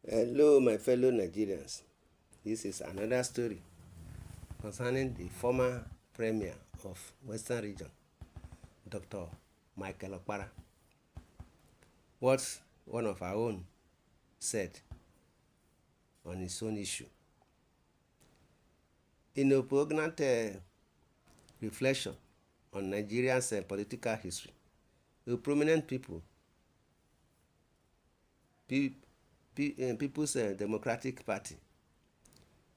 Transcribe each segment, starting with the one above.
Hello, my fellow Nigerians. This is another story concerning the former Premier of Western Region, Dr. Michael Okpara. What one of our own said on his own issue. In a poignant reflection on Nigeria's political history, a prominent People's Democratic Party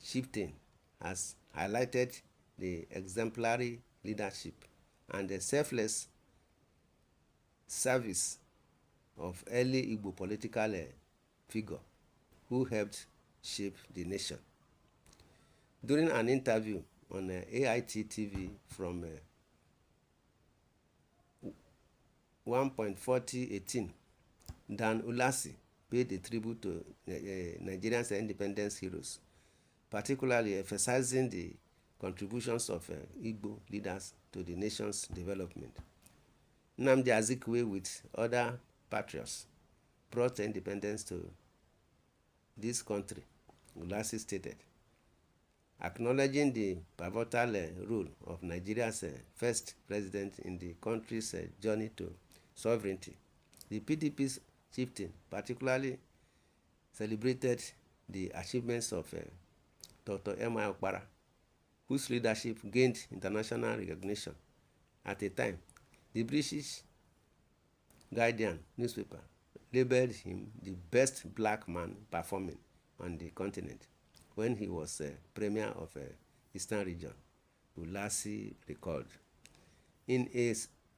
chieftain has highlighted the exemplary leadership and the selfless service of early Igbo political figure who helped shape the nation. During an interview on AIT TV from 1.4018, Ulasi paid a tribute to Nigeria's independence heroes, particularly emphasizing the contributions of Igbo leaders to the nation's development. Nnamdi Azikiwe, with other patriots, brought independence to this country, Ulasi stated, acknowledging the pivotal role of Nigeria's first president in the country's journey to sovereignty. The PDP's chieftain particularly celebrated the achievements of Dr. M.I. Okpara, whose leadership gained international recognition. At a time, the British Guardian newspaper labeled him the best black man performing on the continent when he was Premier of Eastern Region, Ulasi recalled. In a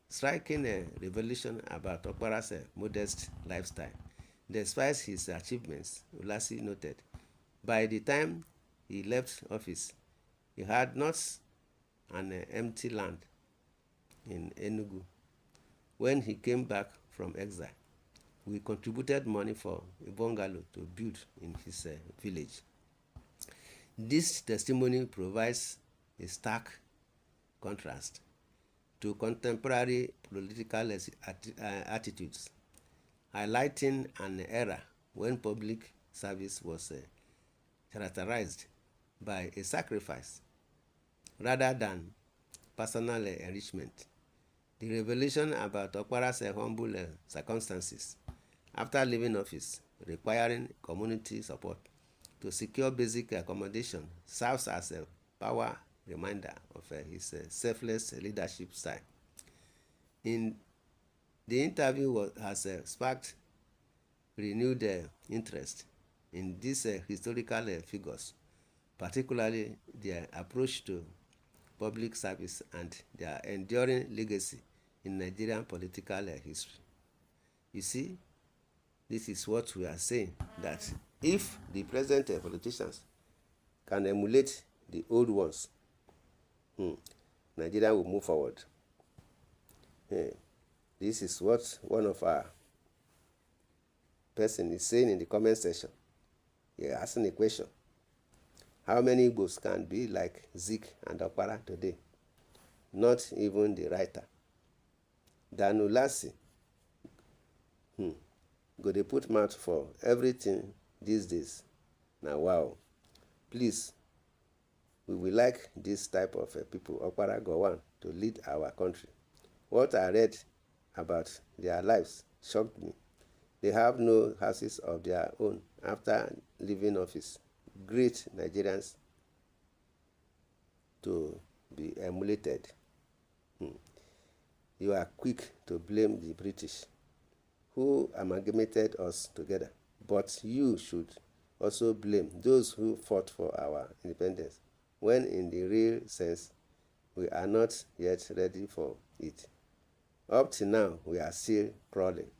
striking revelation about Okpara's modest lifestyle, despite his achievements, Ulasi noted, by the time he left office, he had not an empty land in Enugu. When he came back from exile, we contributed money for a bungalow to build in his village. This testimony provides a stark contrast to contemporary political attitudes, highlighting an era when public service was characterized by a sacrifice rather than personal enrichment. The revelation about Okpara's humble circumstances after leaving office, requiring community support to secure basic accommodation, serves as a power reminder of his selfless leadership style. In the interview has sparked renewed interest in these historical figures, particularly their approach to public service and their enduring legacy in Nigerian political history. You see, this is what we are saying, that if the present politicians can emulate the old ones, Nigeria will move forward. This is what one of our person is saying in the comment section. He asking a question. How many Igbos can be like Zik and Okpara today? Not even the writer. Dan Ulasi go dey put mouth for everything these days. Now, wow. Please, we will like this type of people, Okpara, Gowon, to lead our country. What I read about their lives shocked me. They have no houses of their own after leaving office. Great Nigerians to be emulated. You are quick to blame the British, who amalgamated us together, but you should also blame those who fought for our independence, when in the real sense, we are not yet ready for it. Up to now, we are still crawling.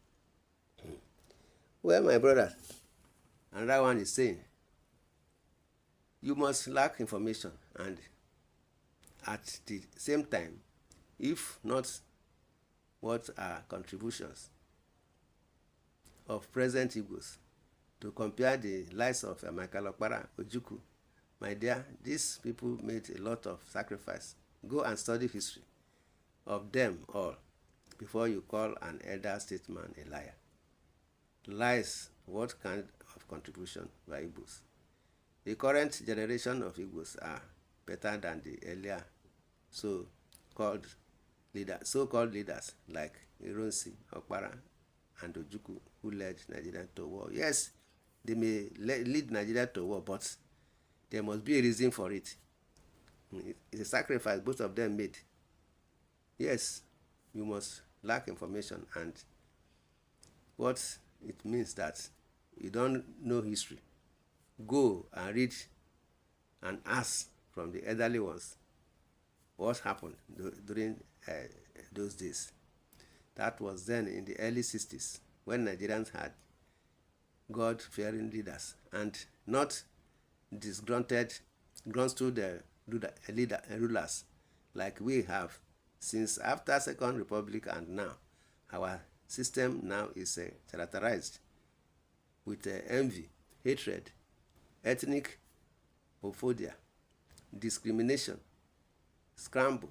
Well, my brother, another one is saying, you must lack information, and at the same time, if not, what are contributions of present Igbos to compare the lives of Michael Okpara, Ojukwu? My dear, these people made a lot of sacrifice. Go and study history of them all before you call an elder statesman a liar. Lies, what kind of contribution by Igbos. The current generation of Igbos are better than the earlier so-called leaders like Ironsi, Okpara, and Ojukwu, who led Nigeria to war. Yes, they may lead Nigeria to war, but there must be a reason for it. It's a sacrifice both of them made. Yes, you must lack information, and what it means that you don't know history. Go and read and ask from the elderly ones what happened during those days. That was then in the early 60s when Nigerians had God-fearing leaders and not disgruntled rulers like we have since after Second Republic, and now our system now is characterized with envy, hatred, ethnic homophobia, discrimination, scramble,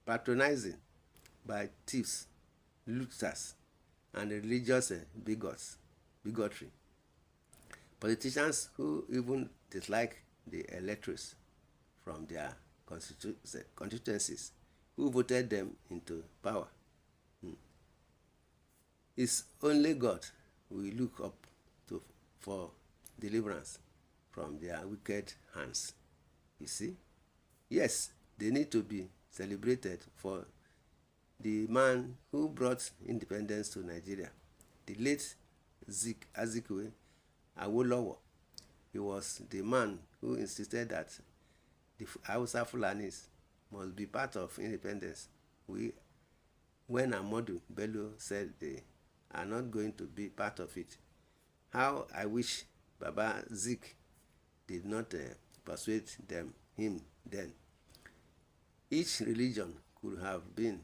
patronizing by thieves, looters, and religious bigotry. Politicians who even dislike the electors from their constituencies, who voted them into power. It's only God we look up to for deliverance from their wicked hands. You see? Yes, they need to be celebrated for the man who brought independence to Nigeria, the late Azikiwe Awolowo. He was the man who insisted that the Hausa Fulanis must be part of independence. When Ahmadu Bello said they are not going to be part of it. How I wish Baba Zik did not persuade him then. Each region could have been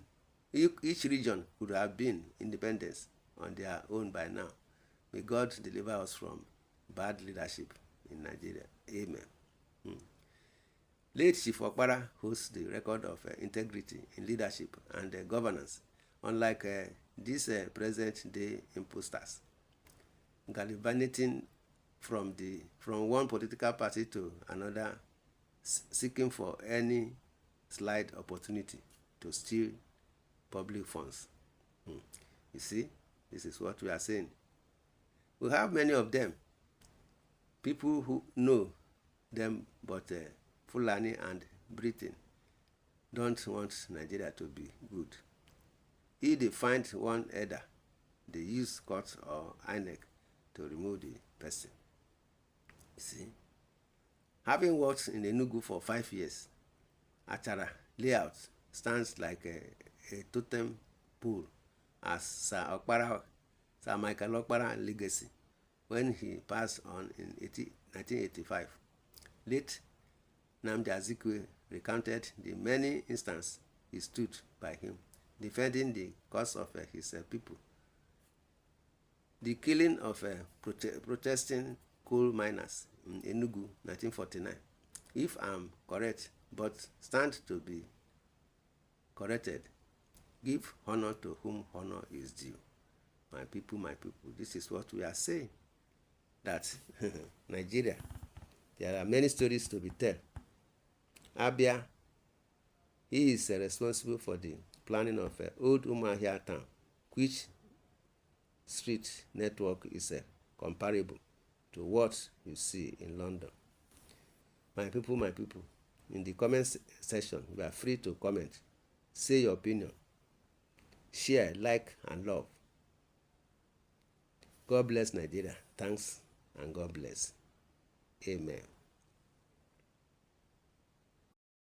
independence on their own by now. May God deliver us from bad leadership in Nigeria. Amen. Late Chief Okpara holds the record of integrity in leadership and governance, unlike these present-day imposters, gallivanting from one political party to another, seeking for any slight opportunity to steal public funds. You see, this is what we are saying. We have many of them, people who know them, but Fulani and Britain don't want Nigeria to be good. If they find one elder, they use court or INEC to remove the person. You see, having worked in Enugu for 5 years, Achara layout stands like a totem pole as Sir Michael Okpara legacy when he passed on in 1985. Late Nnamdi Azikiwe recounted the many instances he stood by him, defending the cause of his people. The killing of protesting coal miners in Enugu, 1949. If I'm correct, but stand to be corrected, give honor to whom honor is due. My people, this is what we are saying. That Nigeria, there are many stories to be told. Abia, he is responsible for the planning of Old Umuahia town, which street network is comparable to what you see in London. My people, in the comment section, you are free to comment, say your opinion, share, like, and love. God bless Nigeria. Thanks, and God bless. Amen.